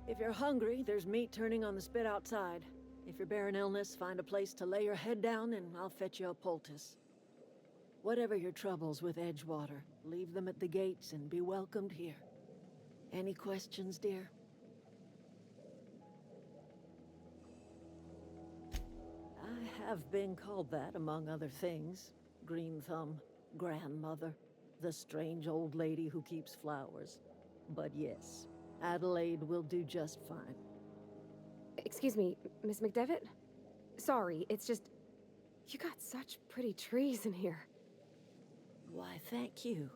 If you're hungry, there's meat turning on the spit outside. If you're bearing illness, find a place to lay your head down and I'll fetch you a poultice. Whatever your troubles with Edgewater, leave them at the gates and be welcomed here. Any questions, dear? I have been called that, among other things. Green Thumb, grandmother, the strange old lady who keeps flowers. But yes, Adelaide will do just fine. Excuse me, Miss McDevitt? Sorry, it's just... You got such pretty trees in here. Why, thank you.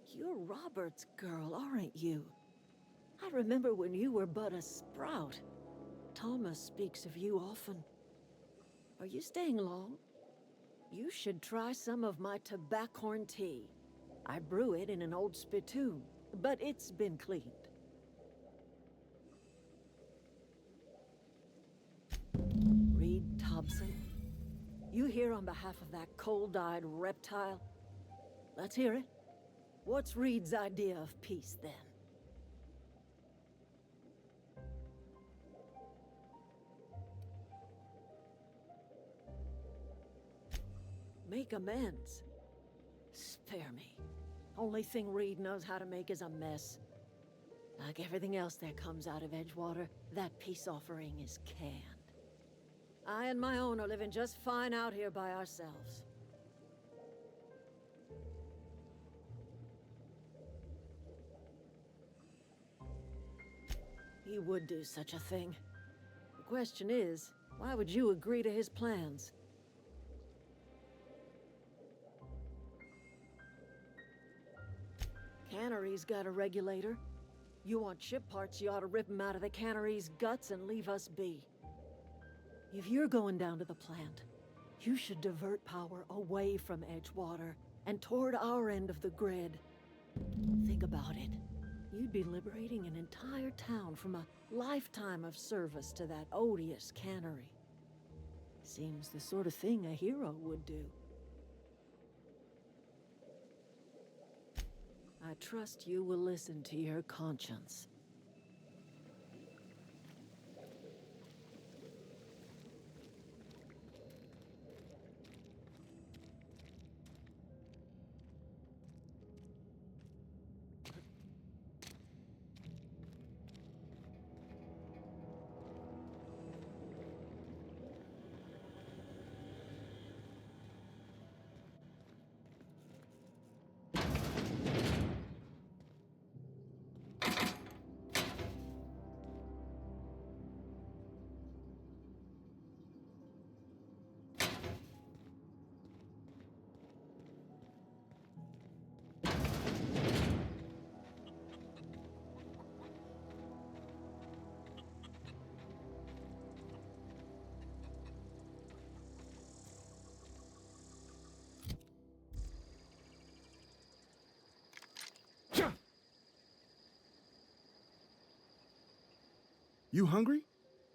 You're Robert's girl, aren't you? I remember when you were but a sprout. Thomas speaks of you often. Are you staying long? You should try some of my tobaccorn tea. I brew it in an old spittoon, but it's been cleaned. Reed Thompson, you here on behalf of that cold-eyed reptile? Let's hear it. What's Reed's idea of peace, then? Make amends. Spare me. Only thing Reed knows how to make is a mess. Like everything else that comes out of Edgewater, that peace offering is canned. I and my own are living just fine out here by ourselves. He would do such a thing. The question is, why would you agree to his plans? Cannery's got a regulator. You want ship parts, you ought to rip them out of the cannery's guts and leave us be. If you're going down to the plant, you should divert power away from Edgewater and toward our end of the grid. Think about it. You'd be liberating an entire town from a lifetime of service to that odious cannery. Seems the sort of thing a hero would do. I trust you will listen to your conscience. You hungry?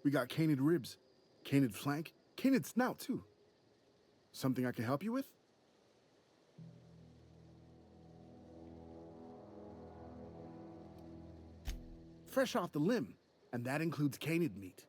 We got canid ribs, canid flank, canid snout too. Something I can help you with? Fresh off the limb, and that includes canid meat.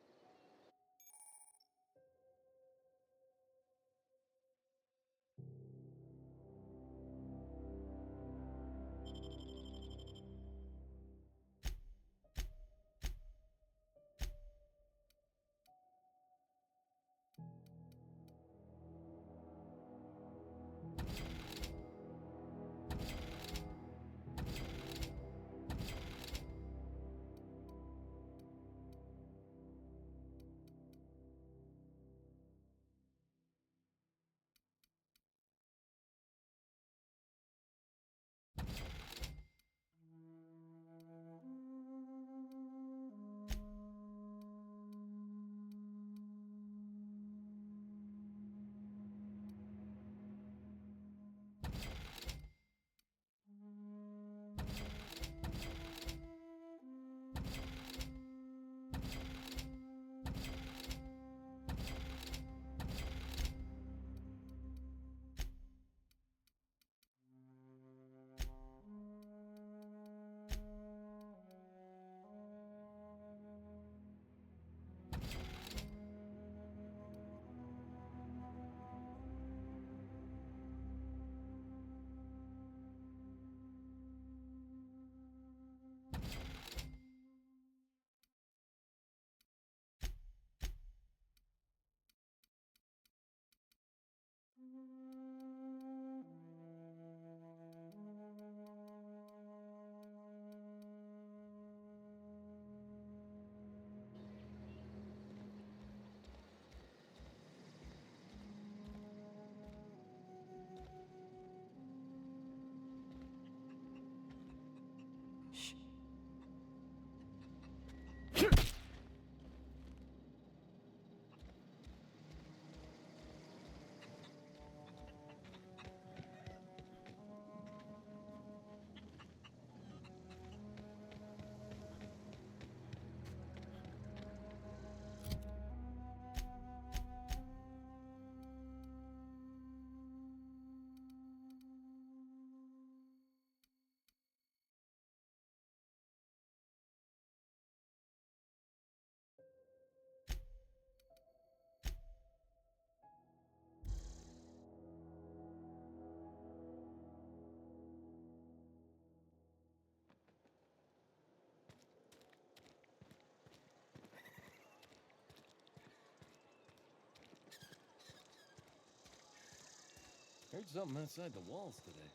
Heard something outside the walls today.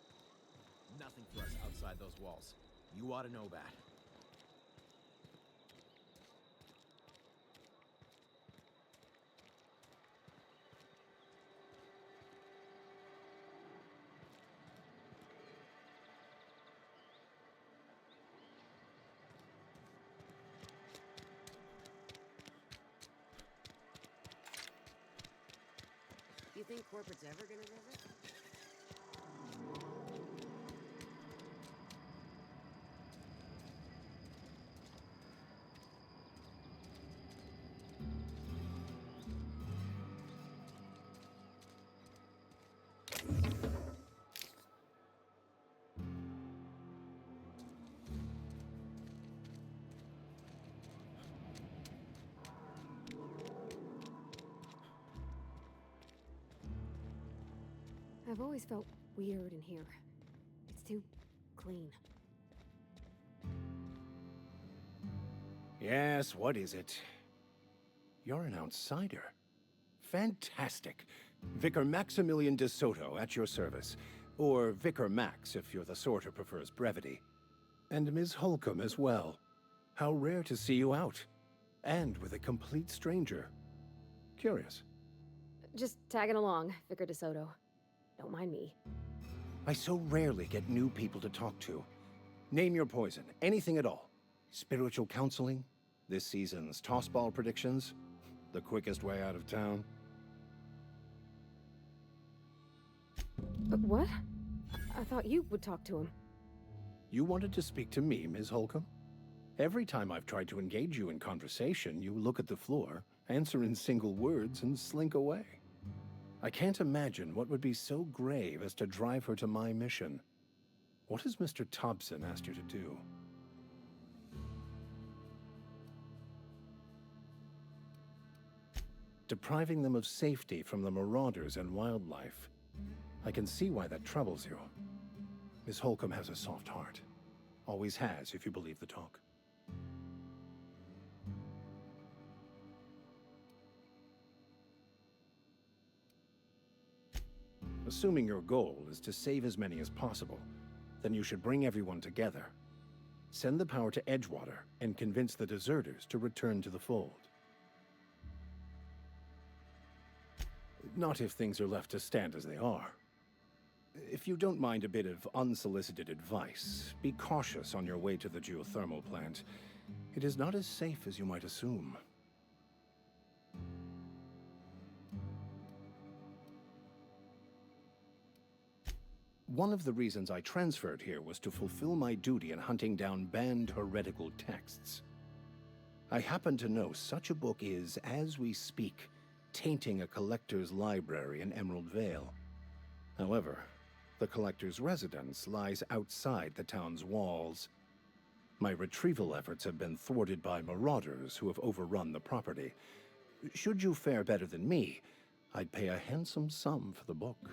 Nothing for us outside those walls. You ought to know that. You think corporate's ever gonna visit? I've always felt weird in here. It's too clean. Yes, what is it? You're an outsider. Fantastic. Vicar Maximilian de Soto at your service. Or Vicar Max if you're the sort who prefers brevity. And Ms. Holcomb as well. How rare to see you out. And with a complete stranger. Curious. Just tagging along, Vicar DeSoto. Don't mind me. I so rarely get new people to talk to. Name your poison, anything at all. Spiritual counseling? This season's tossball predictions? The quickest way out of town? But what? I thought you would talk to him. You wanted to speak to me, Ms. Holcomb? Every time I've tried to engage you in conversation, you look at the floor, answer in single words, and slink away. I can't imagine what would be so grave as to drive her to my mission. What has Mr. Thompson asked you to do? Depriving them of safety from the marauders and wildlife. I can see why that troubles you. Miss Holcomb has a soft heart. Always has, if you believe the talk. Assuming your goal is to save as many as possible, then you should bring everyone together. Send the power to Edgewater and convince the deserters to return to the fold. Not if things are left to stand as they are. If you don't mind a bit of unsolicited advice, be cautious on your way to the geothermal plant. It is not as safe as you might assume. One of the reasons I transferred here was to fulfill my duty in hunting down banned heretical texts. I happen to know such a book is, as we speak, tainting a collector's library in Emerald Vale. However, the collector's residence lies outside the town's walls. My retrieval efforts have been thwarted by marauders who have overrun the property. Should you fare better than me, I'd pay a handsome sum for the book.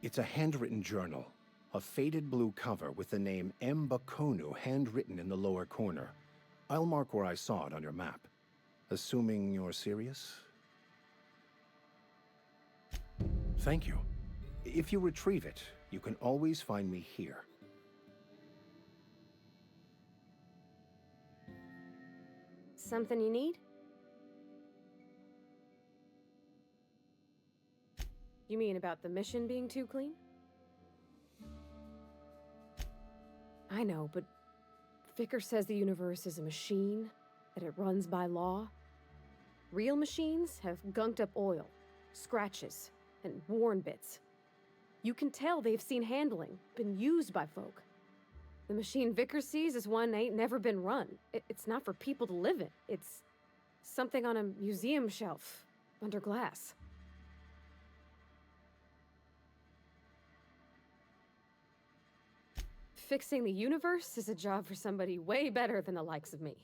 It's a handwritten journal, a faded blue cover with the name M. Bakonu handwritten in the lower corner. I'll mark where I saw it on your map. Assuming you're serious? Thank you. If you retrieve it, you can always find me here. Something you need? You mean about the mission being too clean? I know, but Vicar says the universe is a machine, that it runs by law. Real machines have gunked up oil, scratches, and worn bits. You can tell they've seen handling, been used by folk. The machine Vicar sees is one ain't never been run. It's not for people to live in. It's something on a museum shelf, under glass. Fixing the universe is a job for somebody way better than the likes of me.